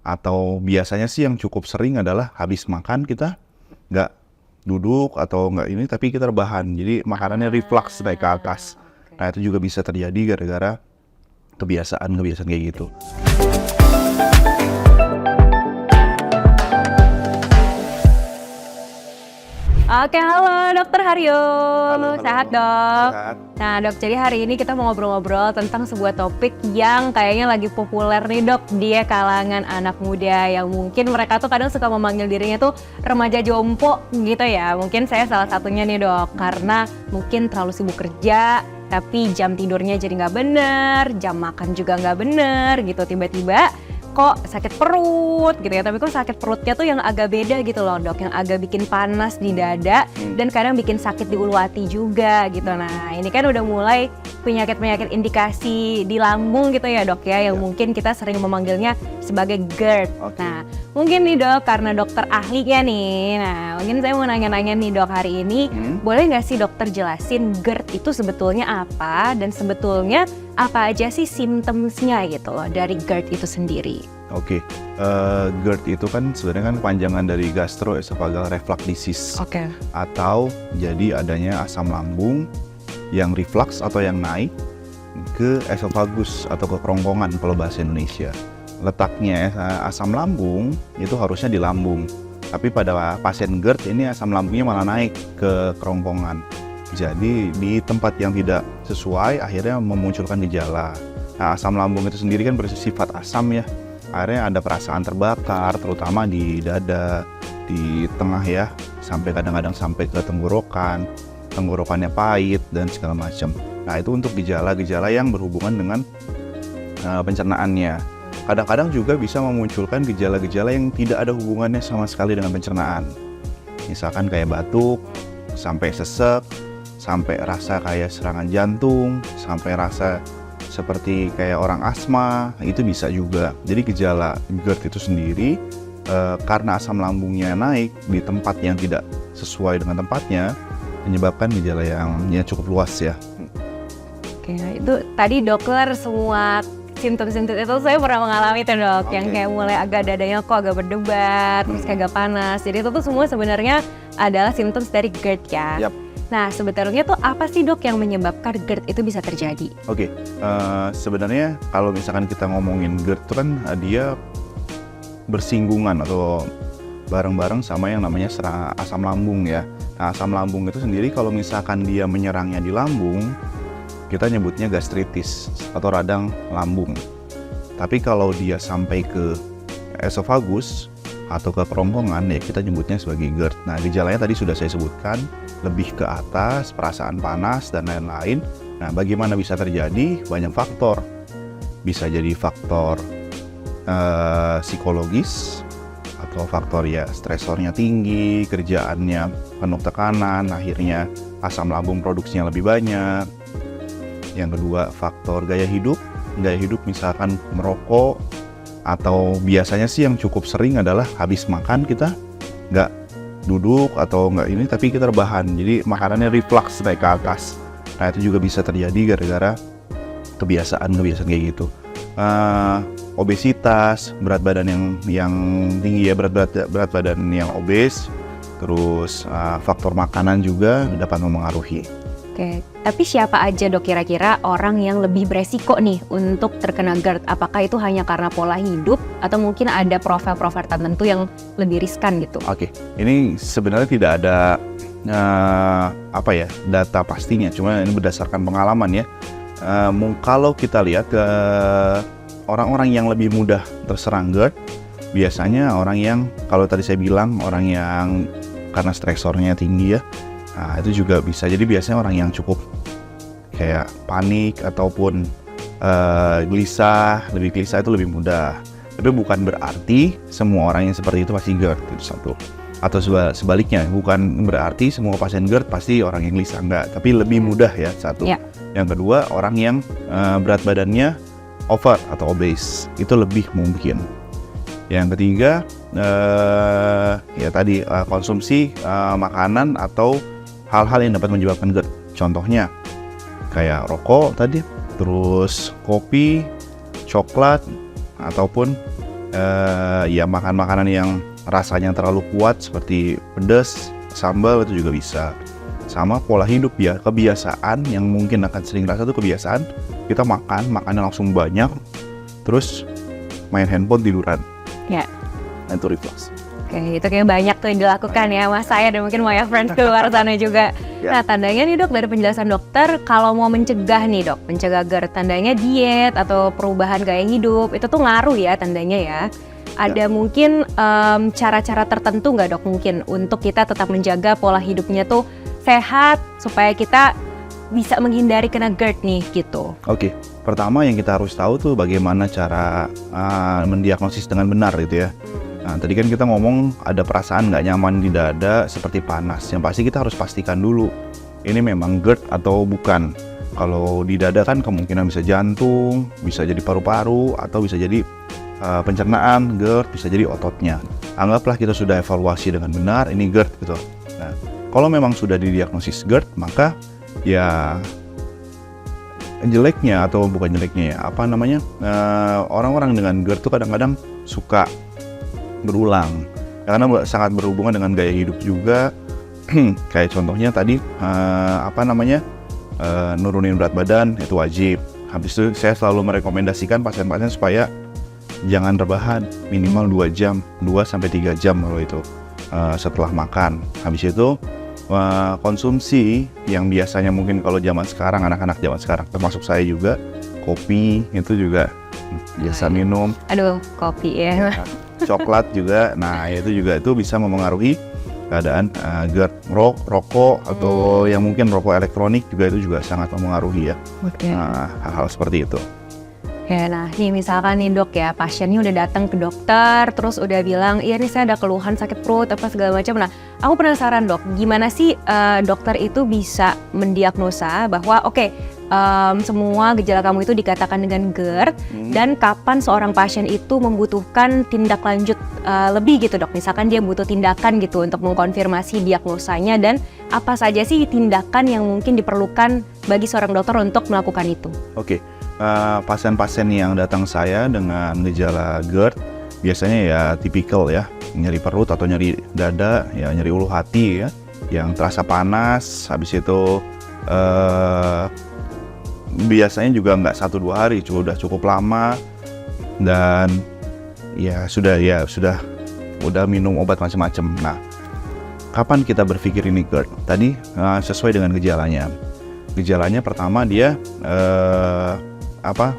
Atau biasanya sih yang cukup sering adalah habis makan kita nggak duduk atau nggak ini, tapi kita rebahan. Jadi makanannya reflux naik ke atas. Nah itu juga bisa terjadi gara-gara kebiasaan kayak gitu. Oke, halo Dokter Haryo. Halo. Sehat dok? Sehat. Nah dok, jadi hari ini kita mau ngobrol-ngobrol tentang sebuah topik yang kayaknya lagi populer nih dok di kalangan anak muda yang mungkin mereka tuh kadang suka memanggil dirinya tuh remaja jompo gitu ya. Mungkin saya salah satunya nih dok, karena mungkin terlalu sibuk kerja, tapi jam tidurnya jadi nggak bener, jam makan juga nggak bener gitu. Tiba-tiba kok sakit perut gitu ya, tapi kok sakit perutnya tuh yang agak beda gitu loh dok, yang agak bikin panas di dada dan kadang bikin sakit di ulu hati juga gitu. Nah ini kan udah mulai penyakit-penyakit indikasi di lambung gitu ya dok ya, yang mungkin kita sering memanggilnya sebagai GERD. Nah mungkin nih dok, karena dokter ahlinya nih, nah mungkin saya mau nanya-nanya nih dok hari ini, boleh nggak sih dokter jelasin GERD itu sebetulnya apa dan sebetulnya apa aja sih symptoms-nya gitu loh dari GERD itu sendiri? Oke, GERD itu kan sebenarnya kan panjangan dari gastroesophageal reflux disease. Oke. Atau jadi adanya asam lambung yang reflux atau yang naik ke esofagus atau ke kerongkongan kalau bahasa Indonesia. Letaknya asam lambung itu harusnya di lambung, tapi pada pasien GERD ini asam lambungnya malah naik ke kerongkongan. Jadi di tempat yang tidak sesuai akhirnya memunculkan gejala. Nah, asam lambung itu sendiri kan bersifat asam ya. Akhirnya ada perasaan terbakar, terutama di dada, di tengah ya, sampai kadang-kadang sampai ke tenggorokannya pahit dan segala macam. Nah itu untuk gejala-gejala yang berhubungan dengan pencernaannya. Kadang-kadang juga bisa memunculkan gejala-gejala yang tidak ada hubungannya sama sekali dengan pencernaan. Misalkan kayak batuk, sampai sesek, sampai rasa kayak serangan jantung, sampai rasa seperti kayak orang asma, itu bisa juga. Jadi gejala GERD itu sendiri karena asam lambungnya naik di tempat yang tidak sesuai dengan tempatnya, menyebabkan gejala yang cukup luas ya. Oke, itu tadi dokter semua simptom-simptom itu saya pernah mengalami tuh dok, yang kayak mulai agak dadanya kok agak berdebar, terus kayak agak panas. Jadi itu tuh semua sebenarnya adalah simptom dari GERD ya. Nah sebetulnya tuh apa sih dok yang menyebabkan GERD itu bisa terjadi? Oke, sebenarnya kalau misalkan kita ngomongin GERD itu kan dia bersinggungan atau bareng-bareng sama yang namanya asam lambung ya. Nah asam lambung itu sendiri kalau misalkan dia menyerangnya di lambung, kita nyebutnya gastritis atau radang lambung. Tapi kalau dia sampai ke esofagus atau ke kerongkongan ya kita nyebutnya sebagai GERD. Nah gejalanya tadi sudah saya sebutkan, lebih ke atas, perasaan panas dan lain-lain. Nah bagaimana bisa terjadi? Banyak faktor. Bisa jadi faktor psikologis atau faktor ya stresornya tinggi, kerjaannya penuh tekanan, akhirnya asam lambung produksinya lebih banyak. Yang kedua faktor gaya hidup misalkan merokok, atau biasanya sih yang cukup sering adalah habis makan kita nggak duduk atau nggak ini, tapi kita rebahan. Jadi makanannya reflux naik ke atas. Nah itu juga bisa terjadi gara-gara kebiasaan kayak gitu. Obesitas, berat badan yang tinggi ya, berat badan yang obes, terus faktor makanan juga dapat memengaruhi. Oke, tapi siapa aja dok kira-kira orang yang lebih beresiko nih untuk terkena GERD? Apakah itu hanya karena pola hidup atau mungkin ada profil-profil tertentu yang lebih riskan gitu? Oke, ini sebenarnya tidak ada data pastinya, cuma ini berdasarkan pengalaman ya. Kalau kita lihat ke orang-orang yang lebih mudah terserang GERD, biasanya orang yang kalau tadi saya bilang orang yang karena stresornya tinggi ya. Nah itu juga bisa, jadi biasanya orang yang cukup kayak panik ataupun lebih gelisah itu lebih mudah. Tapi bukan berarti semua orang yang seperti itu pasti GERD, itu satu. Atau sebaliknya, bukan berarti semua pasien GERD pasti orang yang gelisah, enggak. Tapi lebih mudah ya, satu. Yang kedua, orang yang berat badannya over atau obese, itu lebih mungkin. Yang ketiga, ya tadi konsumsi makanan atau hal-hal yang dapat menyebabkan GERD. Contohnya kayak rokok tadi, terus kopi, coklat, ataupun ya makan makanan yang rasanya terlalu kuat seperti pedas, sambal itu juga bisa. Sama pola hidup ya, kebiasaan yang mungkin akan sering rasa tuh kebiasaan kita makannya langsung banyak, terus main handphone tiduran. Ya. Nah, itu reflux. Oke, itu kayak banyak tuh yang dilakukan ya Mas saya dan mungkin my friends di luar sana juga. Ya. Nah, tandanya nih dok, dari penjelasan dokter, kalau mau mencegah nih dok, mencegah GERD, tandanya diet atau perubahan gaya hidup, itu tuh ngaruh ya tandanya ya. Ada mungkin cara-cara tertentu nggak dok mungkin untuk kita tetap menjaga pola hidupnya tuh sehat supaya kita bisa menghindari kena GERD nih gitu. Oke, pertama yang kita harus tahu tuh bagaimana cara mendiagnosis dengan benar gitu ya. Nah, tadi kan kita ngomong ada perasaan nggak nyaman di dada seperti panas. Yang pasti kita harus pastikan dulu ini memang GERD atau bukan. Kalau di dada kan kemungkinan bisa jantung, bisa jadi paru-paru, atau bisa jadi pencernaan, GERD, bisa jadi ototnya. Anggaplah kita sudah evaluasi dengan benar ini GERD gitu. Nah, kalau memang sudah didiagnosis GERD, maka ya jeleknya atau bukan jeleknya ya, orang-orang dengan GERD tuh kadang-kadang suka berulang karena sangat berhubungan dengan gaya hidup juga. Kayak contohnya tadi nurunin berat badan itu wajib. Habis itu saya selalu merekomendasikan pasien-pasien supaya jangan rebahan minimal 2 jam, 2-3 jam kalau itu setelah makan. Habis itu konsumsi yang biasanya mungkin kalau zaman sekarang, anak-anak zaman sekarang termasuk saya juga, kopi itu juga biasa minum. Aduh, kopi ya. Coklat juga, nah itu bisa memengaruhi keadaan GERD. Rokok atau yang mungkin rokok elektronik juga itu juga sangat memengaruhi ya. Oke. Hal-hal seperti itu. Oke, nah nih misalkan nih dok ya, pasiennya udah datang ke dokter, terus udah bilang, iya nih saya ada keluhan sakit perut apa segala macam. Nah, aku penasaran dok, gimana sih dokter itu bisa mendiagnosa bahwa semua gejala kamu itu dikatakan dengan GERD, dan kapan seorang pasien itu membutuhkan tindak lanjut lebih gitu dok? Misalkan dia butuh tindakan gitu untuk mengkonfirmasi diagnosanya, dan apa saja sih tindakan yang mungkin diperlukan bagi seorang dokter untuk melakukan itu? Oke. Pasien-pasien yang datang saya dengan gejala GERD biasanya ya tipikal ya, nyeri perut atau nyeri dada, ya nyeri ulu hati ya, yang terasa panas. Habis itu biasanya juga nggak 1-2 hari, udah cukup lama, dan udah minum obat macam-macam. Nah, kapan kita berpikir ini GERD? Tadi sesuai dengan gejalanya. Gejalanya pertama dia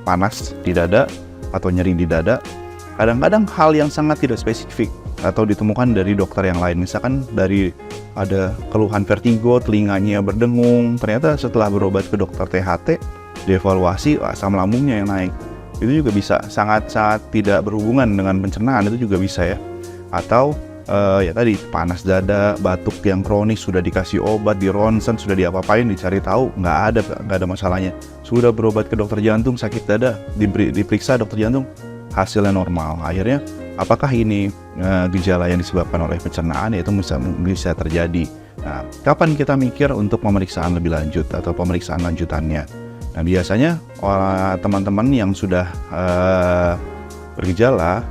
panas di dada atau nyeri di dada. Kadang-kadang hal yang sangat tidak spesifik atau ditemukan dari dokter yang lain. Misalkan dari ada keluhan vertigo, telinganya berdengung. Ternyata setelah berobat ke dokter THT, dievaluasi asam lambungnya yang naik. Itu juga bisa sangat-sangat tidak berhubungan dengan pencernaan, itu juga bisa ya. Atau ya tadi panas dada, batuk yang kronis, sudah dikasih obat, di ronsen, sudah diapa-apain, dicari tahu nggak ada masalahnya. Sudah berobat ke dokter jantung, sakit dada, diperiksa dokter jantung, hasilnya normal. Akhirnya apakah ini gejala yang disebabkan oleh pencernaan? Itu bisa terjadi. Nah, kapan kita mikir untuk pemeriksaan lebih lanjut atau pemeriksaan lanjutannya? Nah, biasanya teman-teman yang sudah bergejala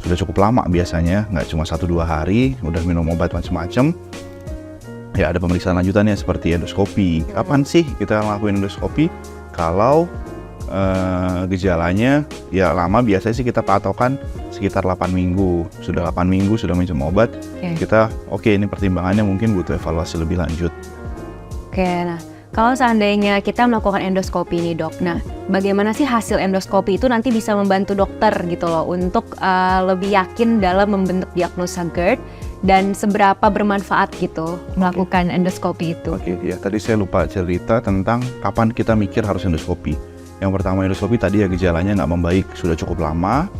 sudah cukup lama, biasanya nggak cuma 1-2 hari, udah minum obat macam-macam, ya ada pemeriksaan lanjutannya seperti endoskopi. Kapan sih kita ngelakuin endoskopi? Kalau gejalanya ya lama, biasanya sih kita patokan sekitar 8 minggu. Sudah 8 minggu sudah minum obat, kita ini pertimbangannya mungkin butuh evaluasi lebih lanjut. Nah kalau seandainya kita melakukan endoskopi nih dok, nah bagaimana sih hasil endoskopi itu nanti bisa membantu dokter gitu loh untuk lebih yakin dalam membentuk diagnosa GERD, dan seberapa bermanfaat gitu melakukan endoskopi itu? Ya tadi saya lupa cerita tentang kapan kita mikir harus endoskopi. Yang pertama, endoskopi tadi ya gejalanya nggak membaik, sudah cukup lama,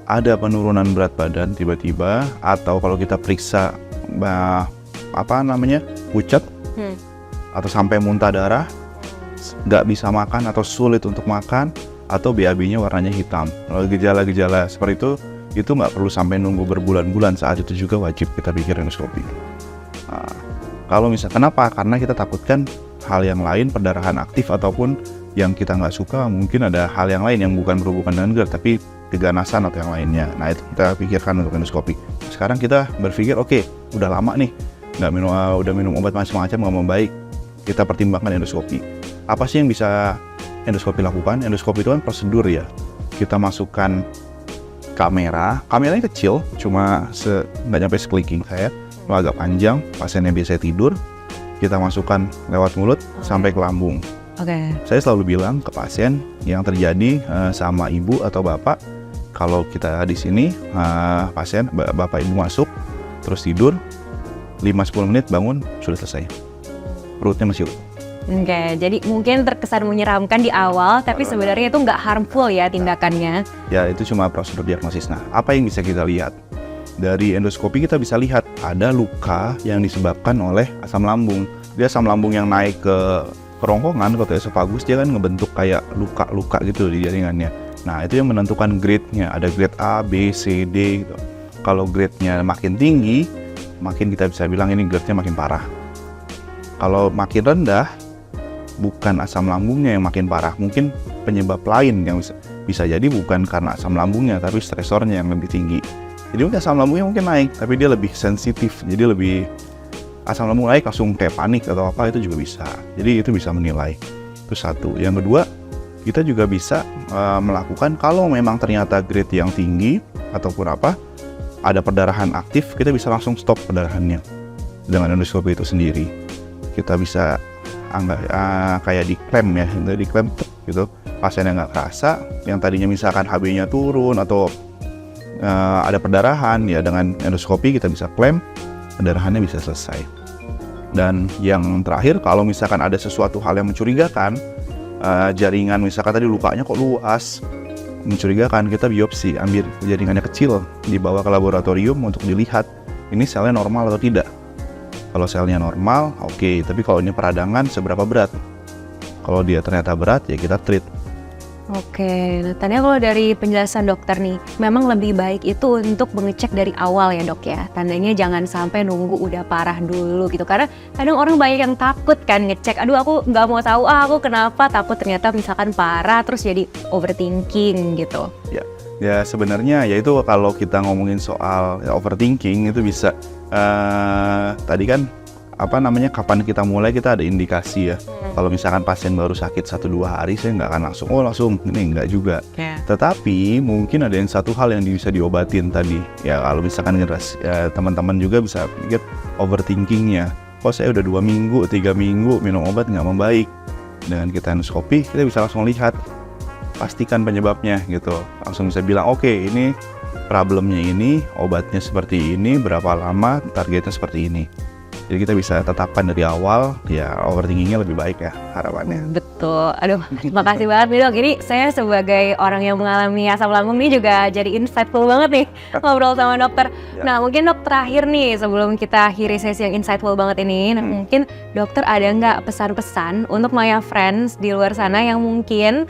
ada penurunan berat badan tiba-tiba, atau kalau kita periksa pucat, atau sampai muntah darah, nggak bisa makan atau sulit untuk makan, atau BAB-nya warnanya hitam. Kalau gejala-gejala seperti itu nggak perlu sampai nunggu berbulan-bulan, saat itu juga wajib kita pikir endoskopi. Nah, kalau kenapa? Karena kita takutkan hal yang lain, perdarahan aktif, ataupun yang kita nggak suka, mungkin ada hal yang lain yang bukan berhubungan dengan GERD, tapi keganasan atau yang lainnya. Nah itu kita pikirkan untuk endoskopi. Sekarang kita berpikir oke, udah lama nih udah minum obat macam-macam nggak membaik, kita pertimbangkan endoskopi. Apa sih yang bisa endoskopi lakukan? Endoskopi itu kan prosedur ya, kita masukkan kameranya kecil, cuma nggak nyampe sekeliling saya, agak panjang, pasiennya biasa tidur, kita masukkan lewat mulut sampai ke lambung. Oke. Saya selalu bilang ke pasien yang terjadi sama ibu atau bapak, kalau kita di sini pasien bapak ibu masuk terus tidur 5-10 menit bangun sudah selesai, perutnya masih utuh. Oke, jadi mungkin terkesan menyeramkan di awal, tapi sebenarnya itu nggak harmful ya tindakannya. Ya itu cuma prosedur diagnosis. Nah apa yang bisa kita lihat? Dari endoskopi kita bisa lihat ada luka yang disebabkan oleh asam lambung. Dia asam lambung yang naik ke kerongkongan, ke esofagus, dia kan ngebentuk kayak luka-luka gitu di jaringannya. Nah itu yang menentukan grade-nya, ada grade A, B, C, D gitu. Kalau grade-nya makin tinggi, makin kita bisa bilang ini grade-nya makin parah. Kalau makin rendah, bukan asam lambungnya yang makin parah, mungkin penyebab lain yang bisa jadi bukan karena asam lambungnya, tapi stresornya yang lebih tinggi. Jadi mungkin asam lambungnya mungkin naik, tapi dia lebih sensitif, jadi lebih asam lambung naik langsung kayak panik atau apa, itu juga bisa. Jadi itu bisa menilai. Itu satu. Yang kedua, kita juga bisa melakukan kalau memang ternyata grade yang tinggi ataupun apa, ada perdarahan aktif, kita bisa langsung stop perdarahannya dengan endoskopi itu sendiri. Kita bisa kayak diklem ya, diklem gitu, pasiennya nggak kerasa, yang tadinya misalkan HB-nya turun atau ada perdarahan, ya dengan endoskopi kita bisa klem, perdarahannya bisa selesai. Dan yang terakhir, kalau misalkan ada sesuatu hal yang mencurigakan, jaringan misalkan tadi lukanya kok luas, mencurigakan, kita biopsi, ambil jaringannya kecil, dibawa ke laboratorium untuk dilihat ini selnya normal atau tidak. Kalau selnya normal, oke. Tapi kalau ini peradangan, seberapa berat? Kalau dia ternyata berat, ya kita treat. Oke, nah tadi kalau dari penjelasan dokter nih, memang lebih baik itu untuk mengecek dari awal ya dok ya. Tandanya jangan sampai nunggu udah parah dulu gitu. Karena kadang orang banyak yang takut kan ngecek. Aduh aku nggak mau tahu, aku kenapa, takut ternyata misalkan parah, terus jadi overthinking gitu. Ya sebenarnya ya itu kalau kita ngomongin soal overthinking itu bisa tadi kan kapan kita mulai, kita ada indikasi ya. Kalau misalkan pasien baru sakit 1-2 hari, saya nggak akan langsung ini, nggak juga. Tetapi mungkin ada yang satu hal yang bisa diobatin tadi ya. Kalau misalkan teman-teman juga bisa pikir overthinkingnya, kok saya udah 2 minggu 3 minggu minum obat nggak membaik. Dengan kita endoskopi kita bisa langsung lihat, pastikan penyebabnya gitu, langsung bisa bilang oke, ini problemnya ini, obatnya seperti ini, berapa lama, targetnya seperti ini. Jadi kita bisa tetapkan dari awal, ya overthinkingnya lebih baik ya harapannya. Betul, aduh makasih banget nih dok. Ini saya sebagai orang yang mengalami asam lambung nih juga jadi insightful banget nih ngobrol sama dokter. Nah mungkin dok terakhir nih sebelum kita akhiri sesi yang insightful banget ini, nah, mungkin dokter ada nggak pesan-pesan untuk Maya Friends di luar sana yang mungkin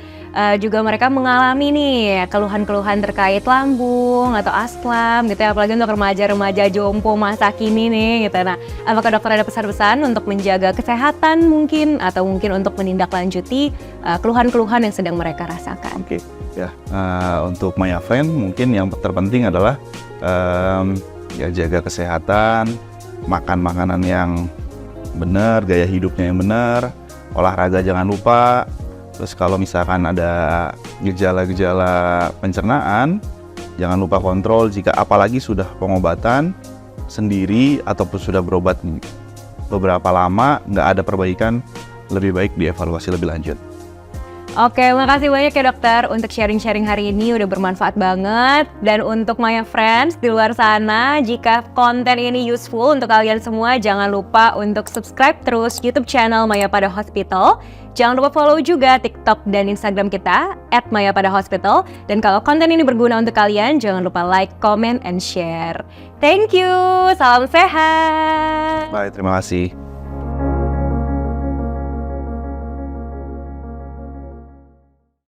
juga mereka mengalami nih keluhan-keluhan terkait lambung atau asam gitu ya, apalagi untuk remaja-remaja jompo masa kini nih gitu. Nah apakah dokter ada pesan-pesan untuk menjaga kesehatan mungkin, atau mungkin untuk menindaklanjuti keluhan-keluhan yang sedang mereka rasakan? Oke, ya untuk Maya Friend mungkin yang terpenting adalah ya jaga kesehatan, makan makanan yang benar, gaya hidupnya yang benar, olahraga jangan lupa. Terus kalau misalkan ada gejala-gejala pencernaan, jangan lupa kontrol. Jika apalagi sudah pengobatan sendiri ataupun sudah berobat beberapa lama nggak ada perbaikan, lebih baik dievaluasi lebih lanjut. Oke, makasih banyak ya dokter untuk sharing-sharing hari ini, udah bermanfaat banget. Dan untuk Maya Friends di luar sana, jika konten ini useful untuk kalian semua, jangan lupa untuk subscribe terus YouTube channel Maya Pada Hospital. Jangan lupa follow juga TikTok dan Instagram kita @mayaPadaHospital. Dan kalau konten ini berguna untuk kalian, jangan lupa like, comment, and share. Thank you, salam sehat. Baik, terima kasih.